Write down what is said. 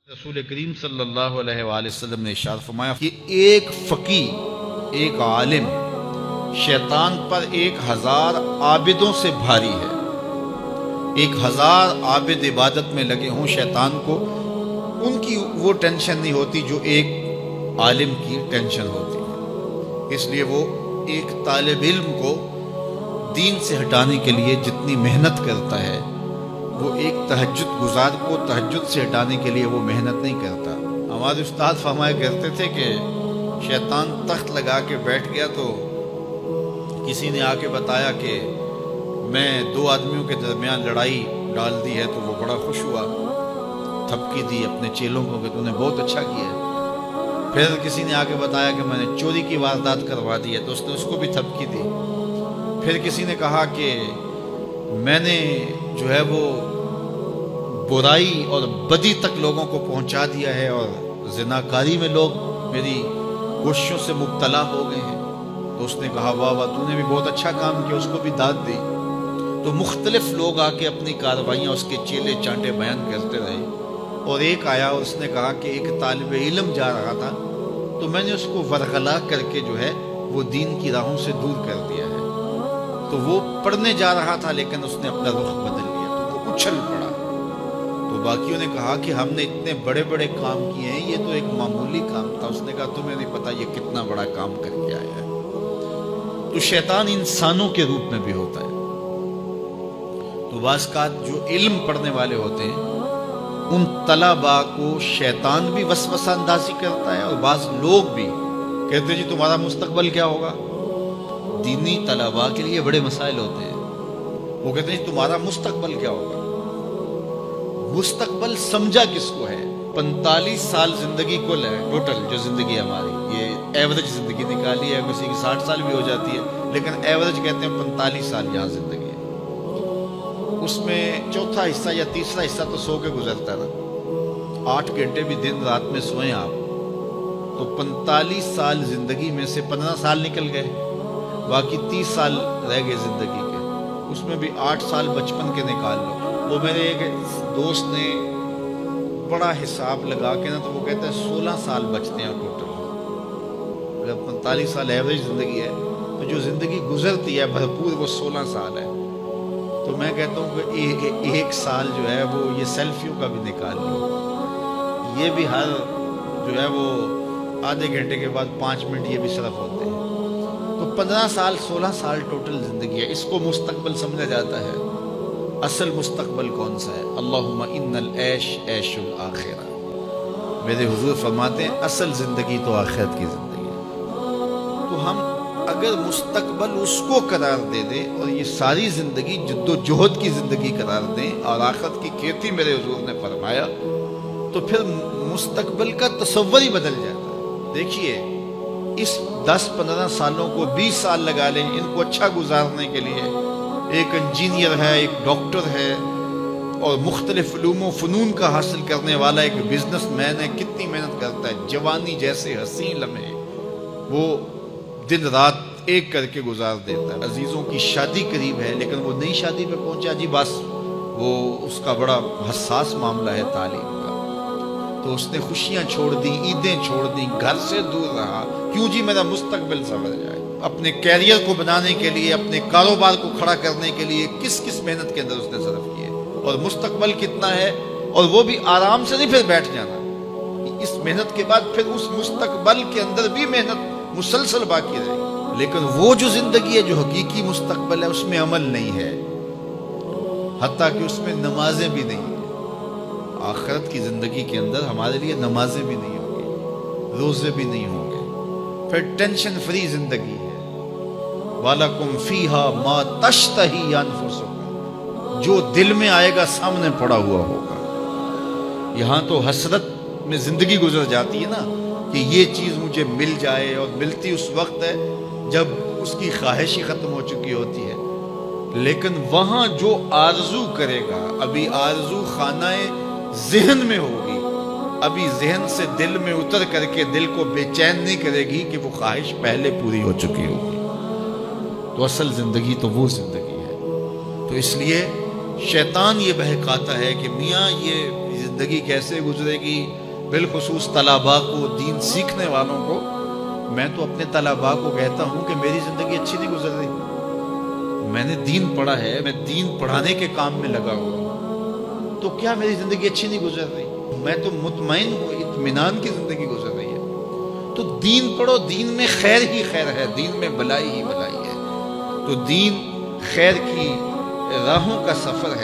رسول کریم صلی اللہ علیہ وآلہ وسلم نے ارشاد فرمایا کہ ایک فقی، ایک عالم شیطان پر 1000 عابدوں سے بھاری ہے۔ 1000 عابد عبادت میں لگے ہوں شیطان کو ان کی وہ ٹینشن نہیں ہوتی جو ایک عالم کی ٹینشن ہوتی ہے۔ اس لیے وہ ایک طالب علم کو دین سے ہٹانے کے لیے جتنی محنت کرتا ہے وہ ایک تہجد گزار کو تہجد سے ہٹانے کے لیے وہ محنت نہیں کرتا۔ ہمارے استاد فرمایا کرتے تھے کہ شیطان تخت لگا کے بیٹھ گیا تو کسی نے آ کے بتایا کہ میں 2 آدمیوں کے درمیان لڑائی ڈال دی ہے تو وہ بڑا خوش ہوا، تھپکی دی اپنے چیلوں کو کہ تو نے بہت اچھا کیا ہے۔ پھر کسی نے آ کے بتایا کہ میں نے چوری کی واردات کروا دی ہے تو اس نے اس کو بھی تھپکی دی۔ پھر کسی نے کہا کہ میں نے جو ہے وہ برائی اور بدی تک لوگوں کو پہنچا دیا ہے اور زناکاری میں لوگ میری کوششوں سے مبتلا ہو گئے ہیں، تو اس نے کہا واہ واہ تو نے بھی بہت اچھا کام کیا، اس کو بھی داد دی۔ تو مختلف لوگ آ کے اپنی کارروائیاں اس کے چیلے چانٹے بیان کرتے رہے، اور ایک آیا اور اس نے کہا کہ ایک طالب علم جا رہا تھا تو میں نے اس کو ورغلا کر کے جو ہے وہ دین کی راہوں سے دور کر دیا ہے۔ تو وہ پڑھنے جا رہا تھا لیکن اس نے اپنا رخ بدل لیا تو وہ اچھل پڑا۔ تو باقیوں نے کہا کہ ہم نے اتنے بڑے بڑے کام کیے ہیں، یہ تو ایک معمولی کام تھا۔ اس نے کہا تمہیں نہیں پتا یہ کتنا بڑا کام کر کے آیا ہے۔ تو شیطان انسانوں کے روپ میں بھی ہوتا ہے۔ تو بعض اوقات جو علم پڑھنے والے ہوتے ہیں ان طلباء کو شیطان بھی وسوسہ اندازی کرتا ہے، اور بعض لوگ بھی کہتے ہیں جی تمہارا مستقبل کیا ہوگا۔ دینی طلباء کے لیے بڑے مسائل ہوتے ہیں، وہ کہتے ہیں تمہارا مستقبل کیا ہوگا۔ مستقبل سمجھا کس کو ہے؟ 45 سال زندگی کل ہے ٹوٹل جو زندگی ہماری، یہ ایوریج زندگی نکالی ہے، کسی کی 60 سال بھی ہو جاتی ہے لیکن ایوریج کہتے ہیں 45 سال یہاں زندگی ہے۔ اس میں چوتھا حصہ یا تیسرا حصہ تو سو کے گزرتا ہے نا، 8 گھنٹے بھی دن رات میں سوئیں آپ تو 45 سال زندگی میں سے 15 سال نکل گئے، باقی 30 سال رہ گئے زندگی کے۔ اس میں بھی 8 سال بچپن کے نکال لو۔ وہ میرے ایک دوست نے بڑا حساب لگا کے نا تو وہ کہتا ہے 16 سال بچتے ہیں ٹوٹل۔ اگر 45 سال ایوریج زندگی ہے تو جو زندگی گزرتی ہے بھرپور وہ 16 سال ہے۔ تو میں کہتا ہوں کہ 1 سال جو ہے وہ یہ سیلفیوں کا بھی نکال لو، یہ بھی ہر جو ہے وہ آدھے گھنٹے کے بعد 5 منٹ یہ بھی صرف ہوتے ہیں۔ تو 15 سال 16 سال ٹوٹل زندگی ہے، اس کو مستقبل سمجھا جاتا ہے۔ اصل مستقبل کون سا ہے؟ اللہم ان العیش عیش الآخرہ۔ میرے حضور فرماتے ہیں اصل زندگی تو آخرت کی زندگی ہے۔ تو ہم اگر مستقبل اس کو قرار دے دیں اور یہ ساری زندگی جد و جہد کی زندگی قرار دیں اور آخرت کی کھیتی میرے حضور نے فرمایا، تو پھر مستقبل کا تصور ہی بدل جاتا ہے۔ دیکھیے اس 10-15 سالوں کو 20 سال لگا لیں ان کو اچھا گزارنے کے لیے۔ ایک انجینئر ہے، ایک ڈاکٹر ہے اور مختلف علوم و فنون کا حاصل کرنے والا ایک بزنس مین ہے، کتنی محنت کرتا ہے، جوانی جیسے حسین لمحے وہ دن رات ایک کر کے گزار دیتا ہے۔ عزیزوں کی شادی قریب ہے لیکن وہ نئی شادی پہ پہنچا جی بس وہ اس کا بڑا حساس معاملہ ہے تعلیم کا، تو اس نے خوشیاں چھوڑ دیں، عیدیں چھوڑ دیں، گھر سے دور رہا، کیوں جی میرا مستقبل سنور جائے۔ اپنے کیریئر کو بنانے کے لیے، اپنے کاروبار کو کھڑا کرنے کے لیے کس محنت کے اندر اس نے صرف کیے، اور مستقبل کتنا ہے، اور وہ بھی آرام سے نہیں پھر بیٹھ جانا، اس محنت کے بعد پھر اس مستقبل کے اندر بھی محنت مسلسل باقی رہے گی۔ لیکن وہ جو زندگی ہے جو حقیقی مستقبل ہے اس میں عمل نہیں ہے، حتیٰ کہ اس میں نمازیں بھی نہیں ہیں۔ آخرت کی زندگی کے اندر ہمارے لیے نمازیں بھی نہیں ہوں گی، روزے بھی نہیں ہوں گے، پھر ٹینشن فری زندگی ہے۔ وَلَكُمْ فِيهَا مَا تَشْتَهِي أَنفُسُكُمْ، جو دل میں آئے گا سامنے پڑا ہوا ہوگا۔ یہاں تو حسرت میں زندگی گزر جاتی ہے نا کہ یہ چیز مجھے مل جائے، اور ملتی اس وقت ہے جب اس کی خواہش ہی ختم ہو چکی ہوتی ہے۔ لیکن وہاں جو آرزو کرے گا، ابھی آرزو خانہ ذہن میں ہوگی، ابھی ذہن سے دل میں اتر کر کے دل کو بے چین نہیں کرے گی کہ وہ خواہش پہلے پوری ہو چکی ہوگی۔ تو اصل زندگی تو وہ زندگی ہے۔ تو اس لیے شیطان یہ بہکاتا ہے کہ میاں یہ زندگی کیسے گزرے گی، بالخصوص طلباء کو، دین سیکھنے والوں کو۔ میں تو اپنے طلباء کو کہتا ہوں کہ میری زندگی اچھی نہیں گزر رہی، میں نے دین پڑھا ہے، میں دین پڑھانے کے کام میں لگا ہوا ہوں، تو کیا میری زندگی اچھی نہیں گزر رہی؟ میں تو مطمئن ہوں، اطمینان کی زندگی گزر رہی ہے۔ تو دین پڑھو، دین میں خیر ہی خیر ہے، دین میں بلائی ہی بلائی ہے۔ تو دین خیر کی راہوں کا سفر ہے۔